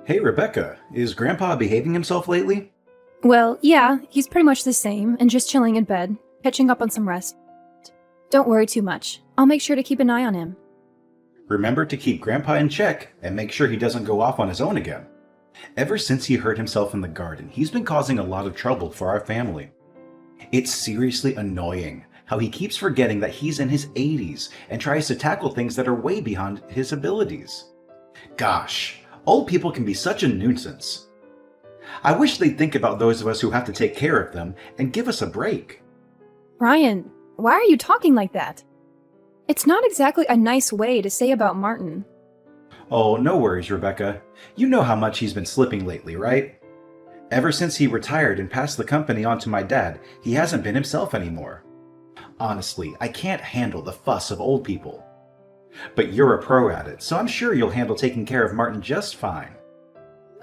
Hey, Rebecca, is Grandpa behaving himself lately? Well, yeah, he's pretty much the same and just chilling in bed, catching up on some rest. Don't worry too much. I'll make sure to keep an eye on him. Remember to keep Grandpa in check and make sure he doesn't go off on his own again. Ever since he hurt himself in the garden, he's been causing a lot of trouble for our family. It's seriously annoying how he keeps forgetting that he's in his 80s and tries to tackle things that are way beyond his abilities. Gosh, old people can be such a nuisance. I wish they'd think about those of us who have to take care of them and give us a break. Ryan, why are you talking like that? It's not exactly a nice way to say about Martin. Oh, no worries, Rebecca. You know how much he's been slipping lately, right? Ever since he retired and passed the company on to my dad, he hasn't been himself anymore. Honestly, I can't handle the fuss of old people. But you're a pro at it, so I'm sure you'll handle taking care of Martin just fine.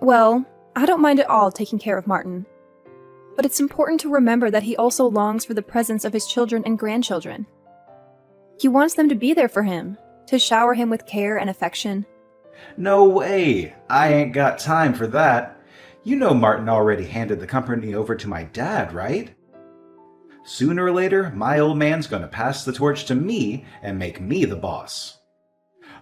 Well, I don't mind at all taking care of Martin. But it's important to remember that he also longs for the presence of his children and grandchildren. He wants them to be there for him, to shower him with care and affection. No way! I ain't got time for that. You know Martin already handed the company over to my dad, right? Sooner or later, my old man's gonna pass the torch to me and make me the boss.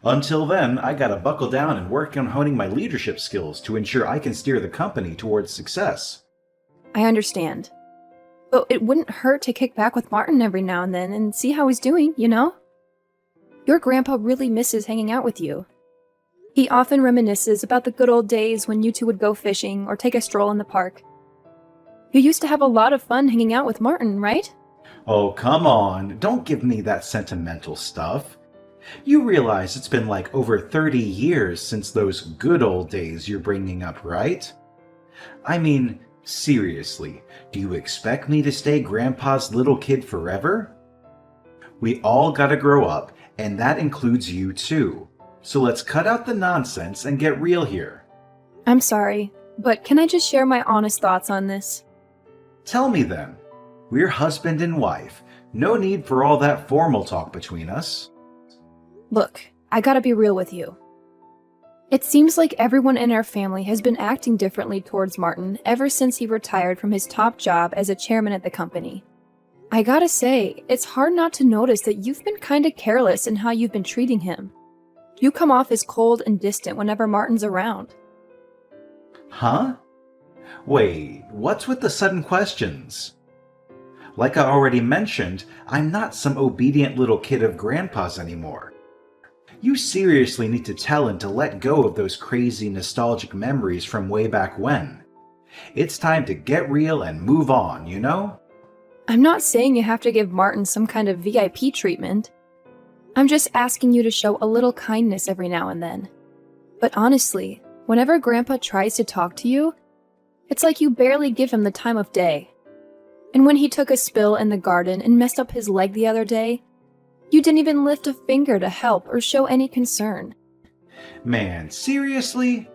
Until then, I gotta buckle down and work on honing my leadership skills to ensure I can steer the company towards success. I understand. But it wouldn't hurt to kick back with Martin every now and then and see how he's doing, you know? Your grandpa really misses hanging out with you. He often reminisces about the good old days when you two would go fishing or take a stroll in the park. You used to have a lot of fun hanging out with Martin, right? Oh, come on, don't give me that sentimental stuff. You realize it's been like over 30 years since those good old days you're bringing up, right? I mean, seriously, do you expect me to stay Grandpa's little kid forever? We all gotta grow up, and that includes you too. So let's cut out the nonsense and get real here. I'm sorry, but can I just share my honest thoughts on this? Tell me then. We're husband and wife. No need for all that formal talk between us. Look, I gotta be real with you. It seems like everyone in our family has been acting differently towards Martin ever since he retired from his top job as a chairman at the company. I gotta say, it's hard not to notice that you've been kinda careless in how you've been treating him. You come off as cold and distant whenever Martin's around. Huh? Wait, what's with the sudden questions? Like I already mentioned, I'm not some obedient little kid of Grandpa's anymore. You seriously need to tell him to let go of those crazy nostalgic memories from way back when. It's time to get real and move on, you know? I'm not saying you have to give Martin some kind of VIP treatment. I'm just asking you to show a little kindness every now and then. But honestly, whenever Grandpa tries to talk to you, it's like you barely give him the time of day. And when he took a spill in the garden and messed up his leg the other day, you didn't even lift a finger to help or show any concern. Man, seriously?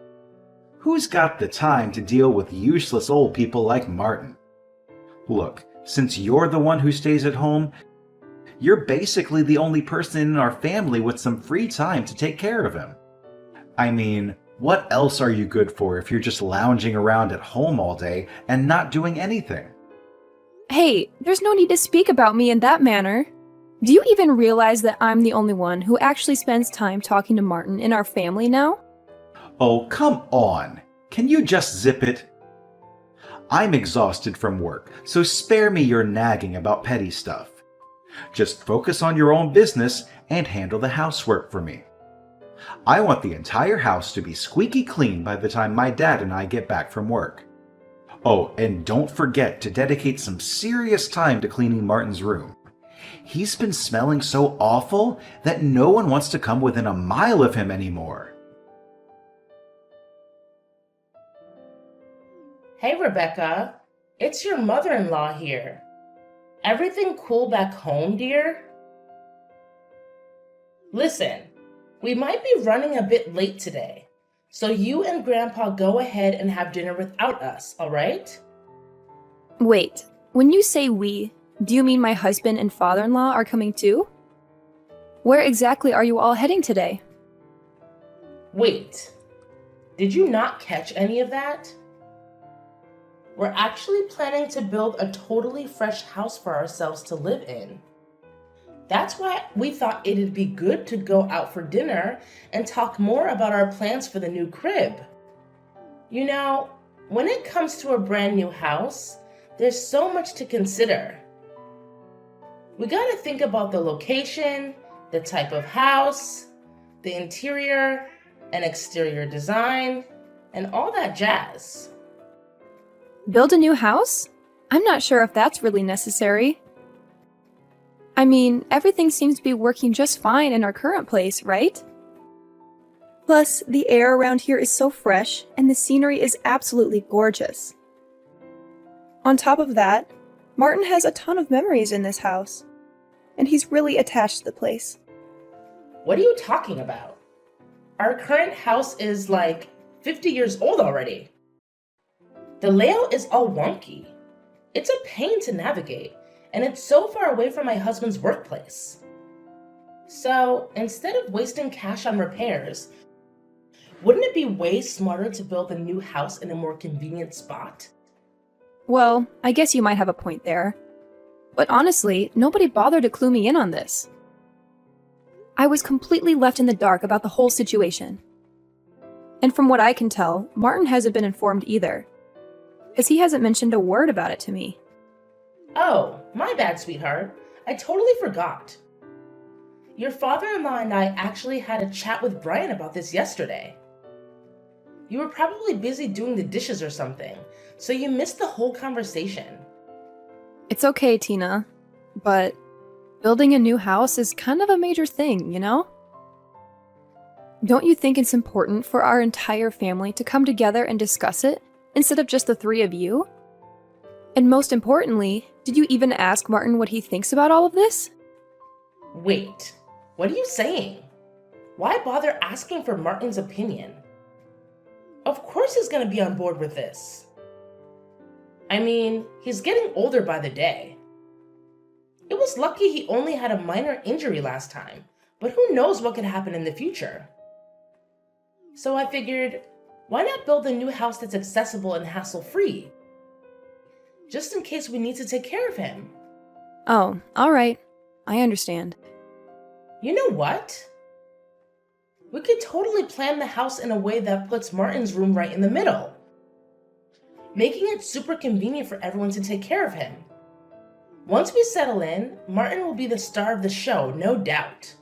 Who's got the time to deal with useless old people like Martin? Look, since you're the one who stays at home, you're basically the only person in our family with some free time to take care of him. I mean, what else are you good for if you're just lounging around at home all day and not doing anything? Hey, there's no need to speak about me in that manner. Do you even realize that I'm the only one who actually spends time talking to Martin in our family now? Oh, come on. Can you just zip it? I'm exhausted from work, so spare me your nagging about petty stuff. Just focus on your own business and handle the housework for me. I want the entire house to be squeaky clean by the time my dad and I get back from work. Oh, and don't forget to dedicate some serious time to cleaning Martin's room. He's been smelling so awful that no one wants to come within a mile of him anymore. Hey, Rebecca. It's your mother-in-law here. Everything cool back home, dear? Listen, we might be running a bit late today, so you and Grandpa go ahead and have dinner without us, all right? Wait, when you say we, do you mean my husband and father-in-law are coming too? Where exactly are you all heading today? Wait, Did you not catch any of that? We're actually planning to build a totally fresh house for ourselves to live in. That's why we thought it'd be good to go out for dinner and talk more about our plans for the new crib. You know, when it comes to a brand new house, there's so much to consider. We gotta think about the location, the type of house, the interior and exterior design, and all that jazz. Build a new house? I'm not sure if that's really necessary. I mean, everything seems to be working just fine in our current place, right? Plus, the air around here is so fresh, and the scenery is absolutely gorgeous. On top of that, Martin has a ton of memories in this house, and he's really attached to the place. What are you talking about? Our current house is like 50 years old already. The layout is all wonky. It's a pain to navigate, and it's so far away from my husband's workplace. So instead of wasting cash on repairs, wouldn't it be way smarter to build a new house in a more convenient spot? Well, I guess you might have a point there. But honestly, nobody bothered to clue me in on this. I was completely left in the dark about the whole situation. And from what I can tell, Martin hasn't been informed either, because he hasn't mentioned a word about it to me. Oh, my bad, sweetheart. I totally forgot. Your father-in-law and I actually had a chat with Brian about this yesterday. You were probably busy doing the dishes or something, so you missed the whole conversation. It's okay, Tina, but building a new house is kind of a major thing, you know? Don't you think it's important for our entire family to come together and discuss it, instead of just the three of you? And most importantly, did you even ask Martin what he thinks about all of this? Wait, what are you saying? Why bother asking for Martin's opinion? Of course he's gonna be on board with this. I mean, he's getting older by the day. It was lucky he only had a minor injury last time, but who knows what could happen in the future. So I figured, why not build a new house that's accessible and hassle-free? Just in case we need to take care of him. Oh, alright. I understand. You know what? We could totally plan the house in a way that puts Martin's room right in the middle, making it super convenient for everyone to take care of him. Once we settle in, Martin will be the star of the show, no doubt.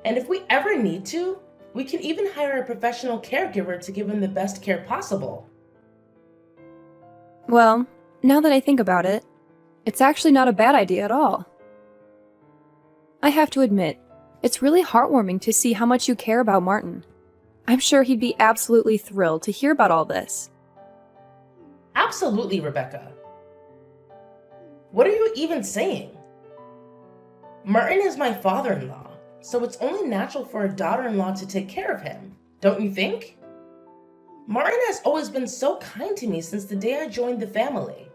And if we ever need to, we can even hire a professional caregiver to give him the best care possible. Well, now that I think about it, it's actually not a bad idea at all. I have to admit, it's really heartwarming to see how much you care about Martin. I'm sure he'd be absolutely thrilled to hear about all this. Absolutely, Rebecca. What are you even saying? Martin is my father-in-law, so it's only natural for a daughter-in-law to take care of him, don't you think? Martin has always been so kind to me since the day I joined the family.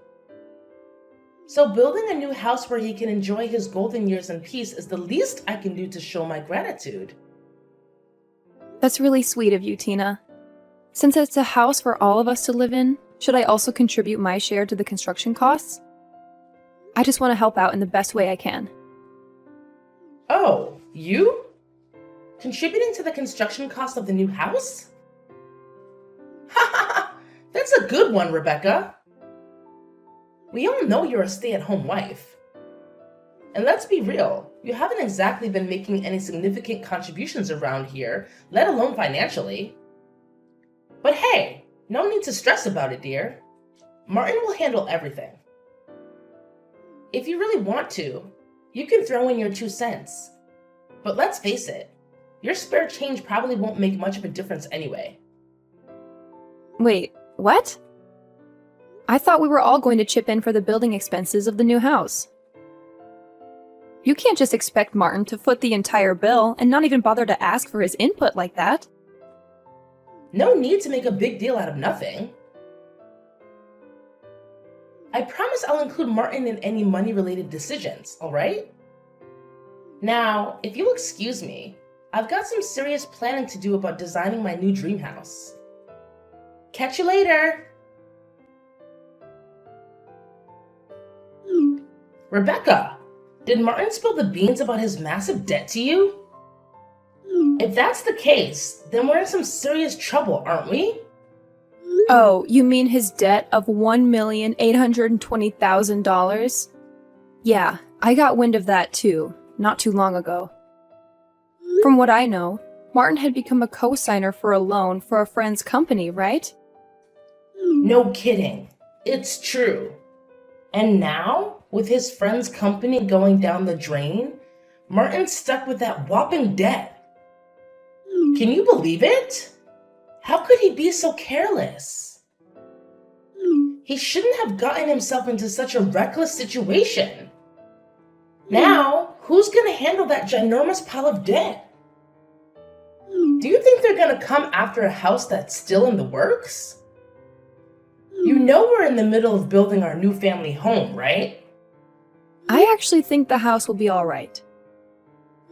So building a new house where he can enjoy his golden years in peace is the least I can do to show my gratitude. That's really sweet of you, Tina. Since it's a house for all of us to live in, should I also contribute my share to the construction costs? I just want to help out in the best way I can. Oh, you? Contributing to the construction cost of the new house? Ha! That's a good one, Rebecca. We all know you're a stay-at-home wife. And let's be real, you haven't exactly been making any significant contributions around here, let alone financially. But hey, no need to stress about it, dear. Martin will handle everything. If you really want to, you can throw in your 2 cents. But let's face it, your spare change probably won't make much of a difference anyway. Wait, what? I thought we were all going to chip in for the building expenses of the new house. You can't just expect Martin to foot the entire bill and not even bother to ask for his input like that. No need to make a big deal out of nothing. I promise I'll include Martin in any money-related decisions, alright? Now, if you'll excuse me, I've got some serious planning to do about designing my new dream house. Catch you later. Rebecca, did Martin spill the beans about his massive debt to you? If that's the case, then we're in some serious trouble, aren't we? Oh, you mean his debt of $1,820,000? Yeah, I got wind of that too, not too long ago. From what I know, Martin had become a co-signer for a loan for a friend's company, right? No kidding. It's true. And now, with his friend's company going down the drain, Martin's stuck with that whopping debt. Can you believe it? How could he be so careless? He shouldn't have gotten himself into such a reckless situation. Now, who's gonna handle that ginormous pile of debt? Do you think they're gonna come after a house that's still in the works? You know we're in the middle of building our new family home, right? I actually think the house will be all right.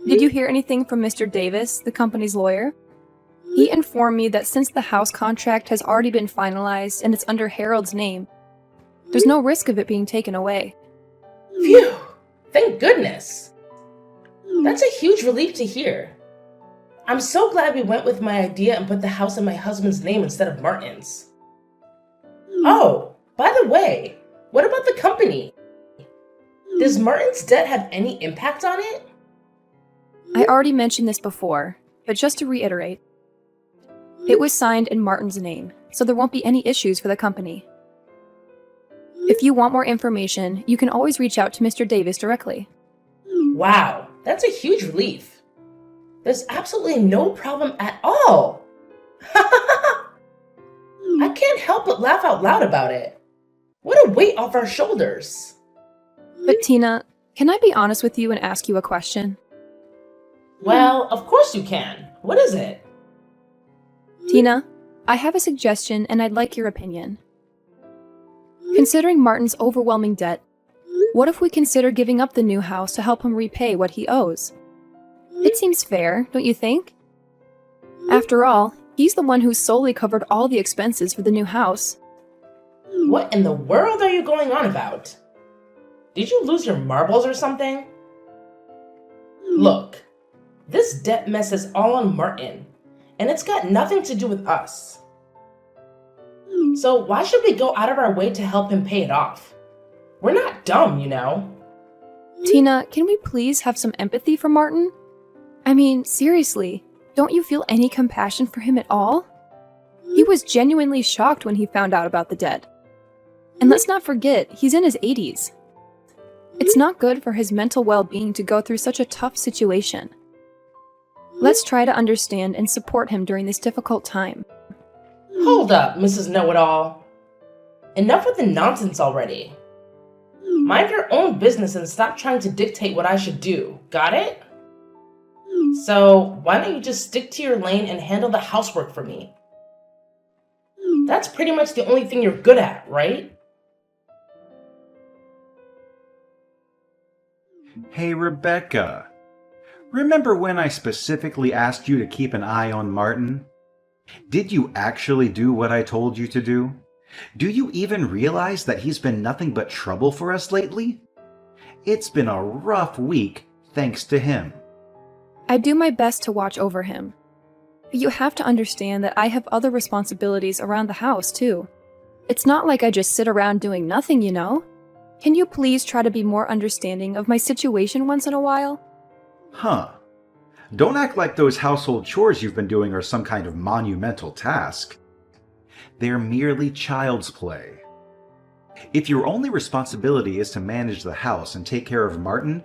Did you hear anything from Mr. Davis, the company's lawyer? He informed me that since the house contract has already been finalized and it's under Harold's name, there's no risk of it being taken away. Phew! Thank goodness! That's a huge relief to hear. I'm so glad we went with my idea and put the house in my husband's name instead of Martin's. Oh, by the way, what about the company? Does Martin's debt have any impact on it? I already mentioned this before, but just to reiterate, it was signed in Martin's name, so there won't be any issues for the company. If you want more information, you can always reach out to Mr. Davis directly. Wow, that's a huge relief. There's absolutely no problem at all. I can't help but laugh out loud about it. What a weight off our shoulders. But Tina, can I be honest with you and ask you a question? Well, of course you can. What is it? Tina, I have a suggestion and I'd like your opinion. Considering Martin's overwhelming debt, what if we consider giving up the new house to help him repay what he owes? It seems fair, don't you think? After all, he's the one who solely covered all the expenses for the new house. What in the world are you going on about? Did you lose your marbles or something? Look, this debt mess is all on Martin, and it's got nothing to do with us. So why should we go out of our way to help him pay it off? We're not dumb, you know. Tina, can we please have some empathy for Martin? I mean, seriously, don't you feel any compassion for him at all? He was genuinely shocked when he found out about the debt. And let's not forget, he's in his 80s. It's not good for his mental well-being to go through such a tough situation. Let's try to understand and support him during this difficult time. Hold up, Mrs. Know-It-All. Enough with the nonsense already. Mind your own business and stop trying to dictate what I should do. Got it? So, why don't you just stick to your lane and handle the housework for me? That's pretty much the only thing you're good at, right? Hey, Rebecca. Remember when I specifically asked you to keep an eye on Martin? Did you actually do what I told you to do? Do you even realize that he's been nothing but trouble for us lately? It's been a rough week thanks to him. I do my best to watch over him. But you have to understand that I have other responsibilities around the house, too. It's not like I just sit around doing nothing, you know? Can you please try to be more understanding of my situation once in a while? Huh. Don't act like those household chores you've been doing are some kind of monumental task. They're merely child's play. If your only responsibility is to manage the house and take care of Martin,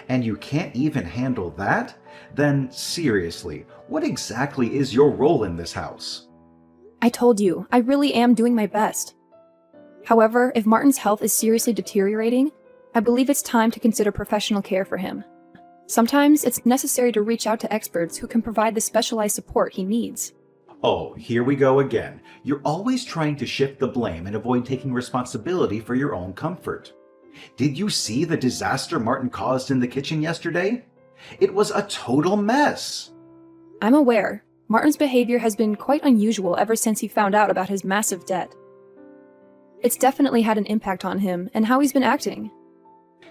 and you can't even handle that, then seriously, what exactly is your role in this house? I told you, I really am doing my best. However, if Martin's health is seriously deteriorating, I believe it's time to consider professional care for him. Sometimes it's necessary to reach out to experts who can provide the specialized support he needs. Oh, here we go again. You're always trying to shift the blame and avoid taking responsibility for your own comfort. Did you see the disaster Martin caused in the kitchen yesterday? It was a total mess. I'm aware, Martin's behavior has been quite unusual ever since he found out about his massive debt. It's definitely had an impact on him and how he's been acting.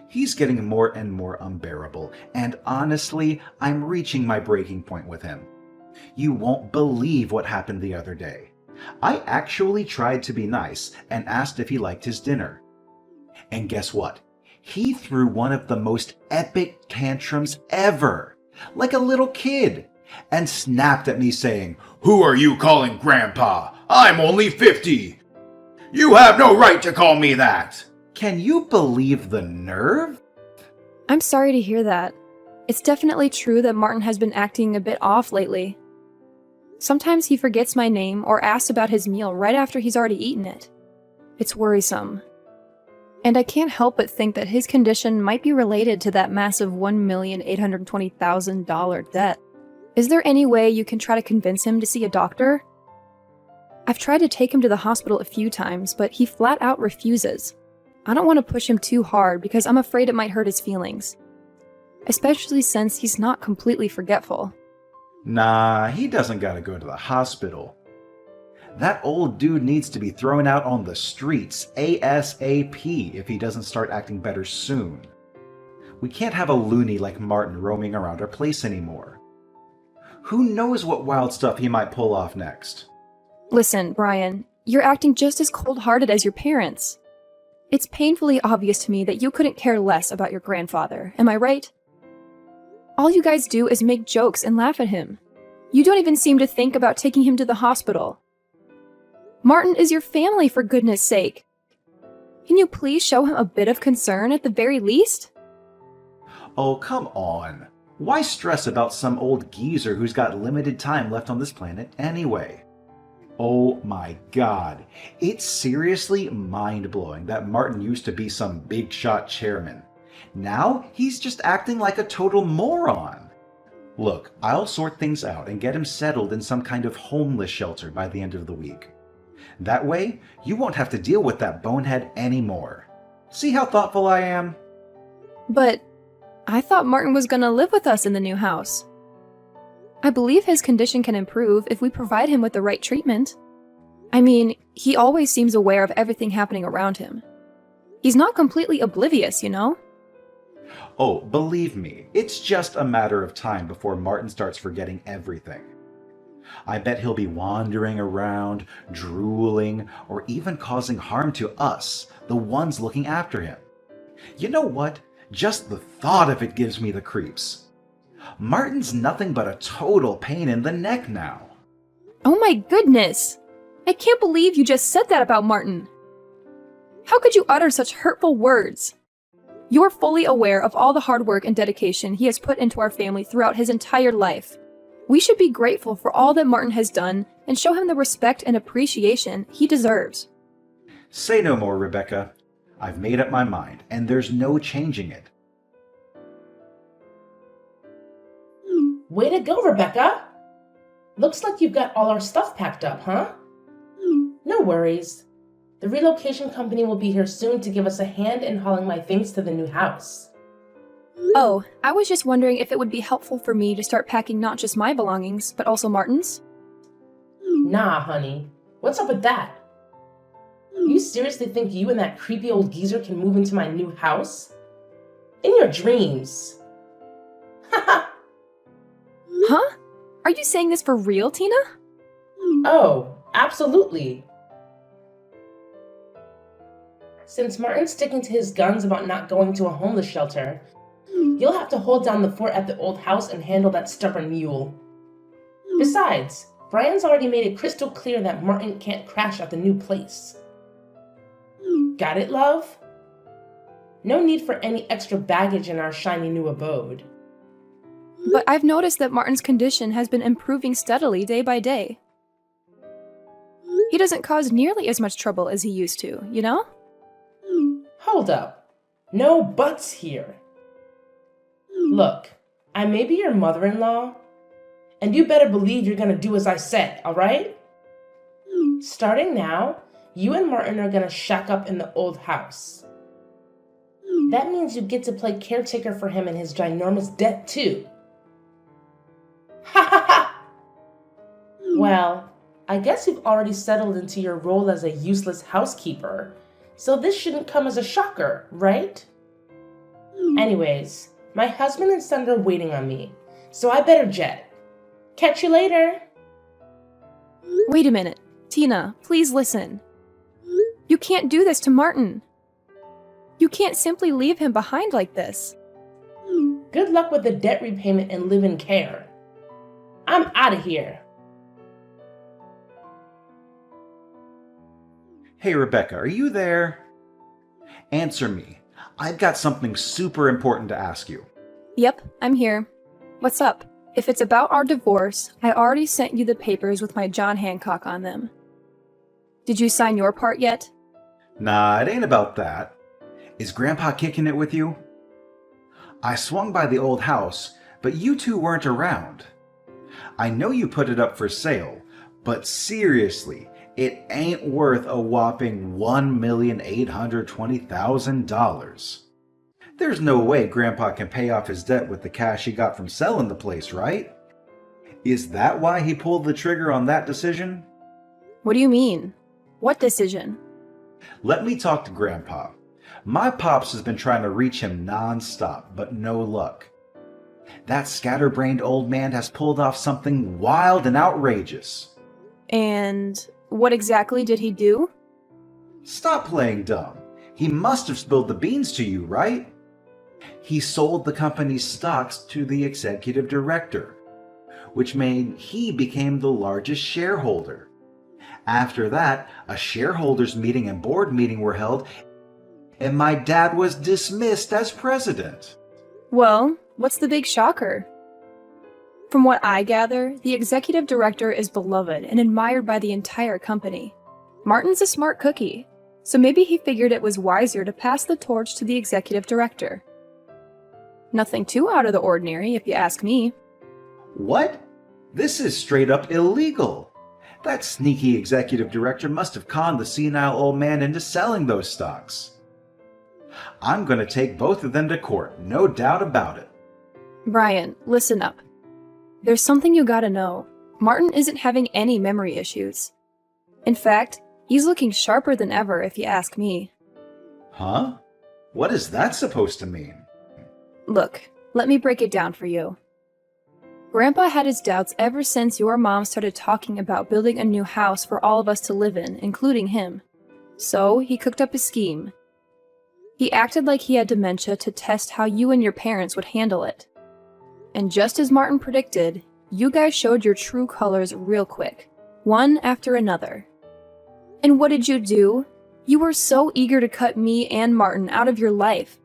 He's getting more and more unbearable, and honestly, I'm reaching my breaking point with him. You won't believe what happened the other day. I actually tried to be nice and asked if he liked his dinner. And guess what? He threw one of the most epic tantrums ever, like a little kid, and snapped at me saying, "Who are you calling Grandpa? I'm only 50! You have no right to call me that!" Can you believe the nerve? I'm sorry to hear that. It's definitely true that Martin has been acting a bit off lately. Sometimes he forgets my name or asks about his meal right after he's already eaten it. It's worrisome. And I can't help but think that his condition might be related to that massive $1,820,000 debt. Is there any way you can try to convince him to see a doctor? I've tried to take him to the hospital a few times, but he flat out refuses. I don't want to push him too hard because I'm afraid it might hurt his feelings. Especially since he's not completely forgetful. Nah, he doesn't gotta go to the hospital. That old dude needs to be thrown out on the streets ASAP if he doesn't start acting better soon. We can't have a loony like Martin roaming around our place anymore. Who knows what wild stuff he might pull off next? Listen, Brian, you're acting just as cold-hearted as your parents. It's painfully obvious to me that you couldn't care less about your grandfather, am I right? All you guys do is make jokes and laugh at him. You don't even seem to think about taking him to the hospital. Martin is your family, for goodness sake. Can you please show him a bit of concern at the very least? Oh, come on. Why stress about some old geezer who's got limited time left on this planet anyway? Oh my god, it's seriously mind-blowing that Martin used to be some big-shot chairman. Now he's just acting like a total moron. Look, I'll sort things out and get him settled in some kind of homeless shelter by the end of the week. That way, you won't have to deal with that bonehead anymore. See how thoughtful I am? But I thought Martin was gonna live with us in the new house. I believe his condition can improve if we provide him with the right treatment. I mean, he always seems aware of everything happening around him. He's not completely oblivious, you know? Oh, believe me, it's just a matter of time before Martin starts forgetting everything. I bet he'll be wandering around, drooling, or even causing harm to us, the ones looking after him. You know what? Just the thought of it gives me the creeps. Martin's nothing but a total pain in the neck now. Oh my goodness! I can't believe you just said that about Martin. How could you utter such hurtful words? You're fully aware of all the hard work and dedication he has put into our family throughout his entire life. We should be grateful for all that Martin has done and show him the respect and appreciation he deserves. Say no more, Rebecca. I've made up my mind, and there's no changing it. Way to go, Rebecca! Looks like you've got all our stuff packed up, huh? No worries. The relocation company will be here soon to give us a hand in hauling my things to the new house. Oh, I was just wondering if it would be helpful for me to start packing not just my belongings, but also Martin's? Nah, honey. What's up with that? You seriously think you and that creepy old geezer can move into my new house? In your dreams. Haha. Huh? Are you saying this for real, Tina? Oh, absolutely. Since Martin's sticking to his guns about not going to a homeless shelter, you'll have to hold down the fort at the old house and handle that stubborn mule. Besides, Brian's already made it crystal clear that Martin can't crash at the new place. Got it, love? No need for any extra baggage in our shiny new abode. But I've noticed that Martin's condition has been improving steadily day by day. He doesn't cause nearly as much trouble as he used to, you know? Hold up. No buts here. Look, I may be your mother-in-law, and you better believe you're gonna do as I said, alright? Starting now, you and Martin are gonna shack up in the old house. That means you get to play caretaker for him and his ginormous debt too. Ha ha ha! Well, I guess you've already settled into your role as a useless housekeeper, so this shouldn't come as a shocker, right? Anyways, my husband and son are waiting on me, so I better jet. Catch you later. Wait a minute. Tina, please listen. You can't do this to Martin. You can't simply leave him behind like this. Good luck with the debt repayment and live-in care. I'm out of here. Hey, Rebecca, are you there? Answer me. I've got something super important to ask you. Yep, I'm here. What's up? If it's about our divorce, I already sent you the papers with my John Hancock on them. Did you sign your part yet? Nah, it ain't about that. Is Grandpa kicking it with you? I swung by the old house, but you two weren't around. I know you put it up for sale, but seriously, it ain't worth a whopping $1,820,000. There's no way Grandpa can pay off his debt with the cash he got from selling the place, right? Is that why he pulled the trigger on that decision? What do you mean? What decision? Let me talk to Grandpa. My pops has been trying to reach him non-stop, but no luck. That scatterbrained old man has pulled off something wild and outrageous. And what exactly did he do? Stop playing dumb. He must have spilled the beans to you, right? He sold the company's stocks to the executive director, which made he became the largest shareholder. After that, a shareholders meeting and board meeting were held, and my dad was dismissed as president. Well, what's the big shocker? From what I gather, the executive director is beloved and admired by the entire company. Martin's a smart cookie, so maybe he figured it was wiser to pass the torch to the executive director. Nothing too out of the ordinary, if you ask me. What? This is straight up illegal. That sneaky executive director must have conned the senile old man into selling those stocks. I'm going to take both of them to court, no doubt about it. Brian, listen up. There's something you gotta know. Martin isn't having any memory issues. In fact, he's looking sharper than ever if you ask me. Huh? What is that supposed to mean? Look, let me break it down for you. Grandpa had his doubts ever since your mom started talking about building a new house for all of us to live in, including him. So, he cooked up a scheme. He acted like he had dementia to test how you and your parents would handle it. And just as Martin predicted, you guys showed your true colors real quick, one after another. And what did you do? You were so eager to cut me and Martin out of your life.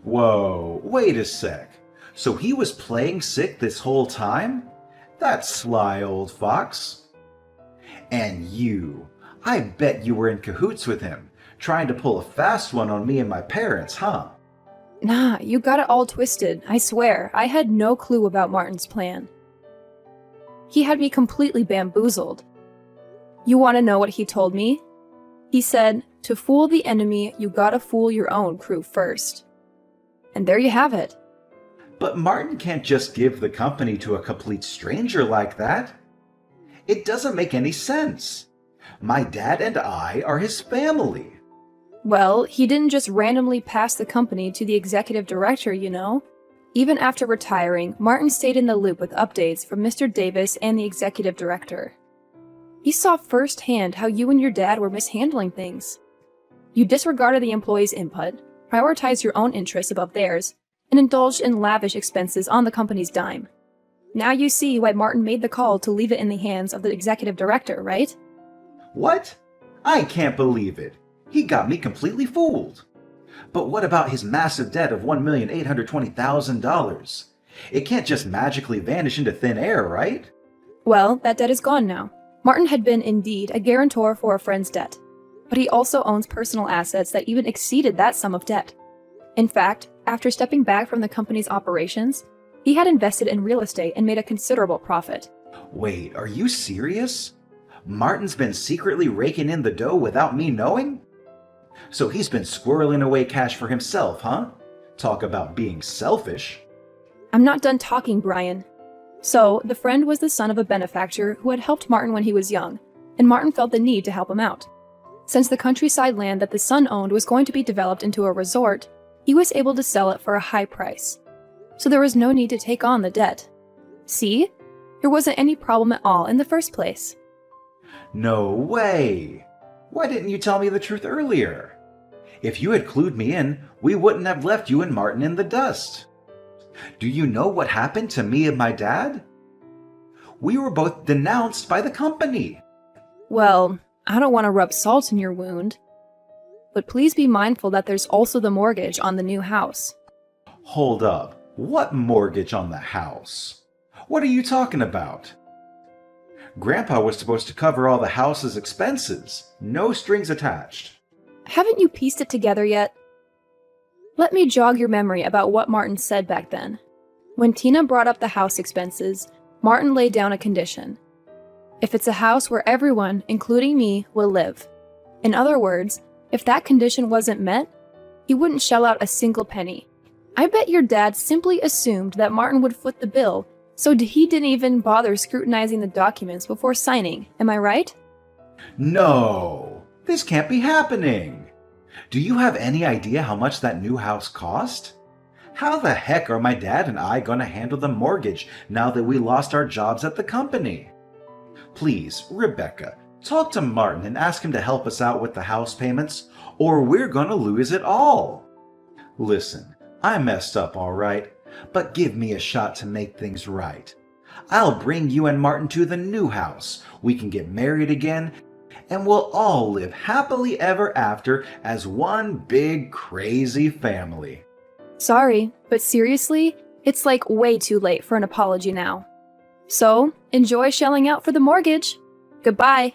Whoa, wait a sec. So he was playing sick this whole time? That sly old fox. And you, I bet you were in cahoots with him, trying to pull a fast one on me and my parents, huh? Nah, you got it all twisted, I swear. I had no clue about Martin's plan. He had me completely bamboozled. You want to know what he told me? He said, to fool the enemy, you gotta fool your own crew first. And there you have it. But Martin can't just give the company to a complete stranger like that. It doesn't make any sense. My dad and I are his family. Well, he didn't just randomly pass the company to the executive director, you know. Even after retiring, Martin stayed in the loop with updates from Mr. Davis and the executive director. He saw firsthand how you and your dad were mishandling things. You disregarded the employees' input, prioritized your own interests above theirs, and indulged in lavish expenses on the company's dime. Now you see why Martin made the call to leave it in the hands of the executive director, right? What? I can't believe it. He got me completely fooled. But what about his massive debt of $1,820,000? It can't just magically vanish into thin air, right? Well, that debt is gone now. Martin had been indeed a guarantor for a friend's debt, but he also owns personal assets that even exceeded that sum of debt. In fact, after stepping back from the company's operations, he had invested in real estate and made a considerable profit. Wait, are you serious? Martin's been secretly raking in the dough without me knowing? So he's been squirreling away cash for himself, huh? Talk about being selfish. I'm not done talking, Brian. So, the friend was the son of a benefactor who had helped Martin when he was young, and Martin felt the need to help him out. Since the countryside land that the son owned was going to be developed into a resort, he was able to sell it for a high price. So there was no need to take on the debt. See? There wasn't any problem at all in the first place. No way! Why didn't you tell me the truth earlier? If you had clued me in, we wouldn't have left you and Martin in the dust. Do you know what happened to me and my dad? We were both denounced by the company. Well, I don't want to rub salt in your wound, but please be mindful that there's also the mortgage on the new house. Hold up. What mortgage on the house? What are you talking about? Grandpa was supposed to cover all the house's expenses. No strings attached. Haven't you pieced it together yet? Let me jog your memory about what Martin said back then. When Tina brought up the house expenses, Martin laid down a condition. If it's a house where everyone, including me, will live. In other words, if that condition wasn't met, he wouldn't shell out a single penny. I bet your dad simply assumed that Martin would foot the bill, so he didn't even bother scrutinizing the documents before signing. Am I right? No, this can't be happening. Do you have any idea how much that new house cost? How the heck are my dad and I going to handle the mortgage now that we lost our jobs at the company? Please, Rebecca, talk to Martin and ask him to help us out with the house payments, or we're going to lose it all. Listen, I messed up, all right, but give me a shot to make things right. I'll bring you and Martin to the new house. We can get married again, and we'll all live happily ever after as one big crazy family. Sorry, but seriously, it's like way too late for an apology now. So, enjoy shelling out for the mortgage. Goodbye.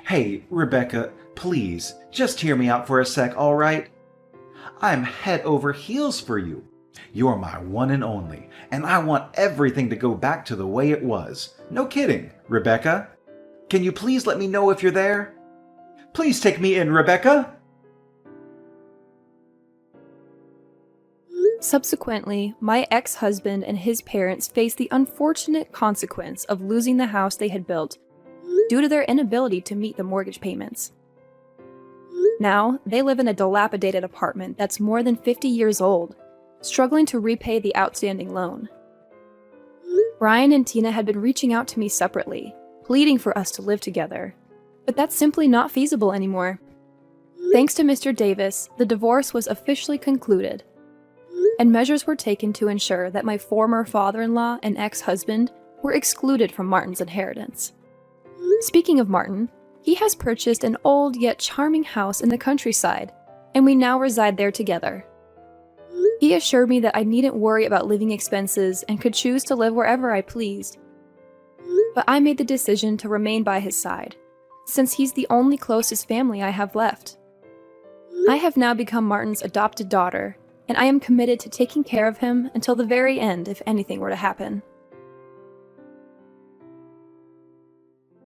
Hey, Rebecca, please, just hear me out for a sec, all right? I'm head over heels for you. You're my one and only, and I want everything to go back to the way it was. No kidding, Rebecca. Can you please let me know if you're there? Please take me in, Rebecca. Subsequently, my ex-husband and his parents faced the unfortunate consequence of losing the house they had built due to their inability to meet the mortgage payments. Now, they live in a dilapidated apartment that's more than 50 years old, struggling to repay the outstanding loan. Brian and Tina had been reaching out to me separately, pleading for us to live together, but that's simply not feasible anymore. Thanks to Mr. Davis, the divorce was officially concluded, and measures were taken to ensure that my former father-in-law and ex-husband were excluded from Martin's inheritance. Speaking of Martin, he has purchased an old yet charming house in the countryside, and we now reside there together. He assured me that I needn't worry about living expenses and could choose to live wherever I pleased. But I made the decision to remain by his side, since he's the only closest family I have left. I have now become Martin's adopted daughter, and I am committed to taking care of him until the very end if anything were to happen.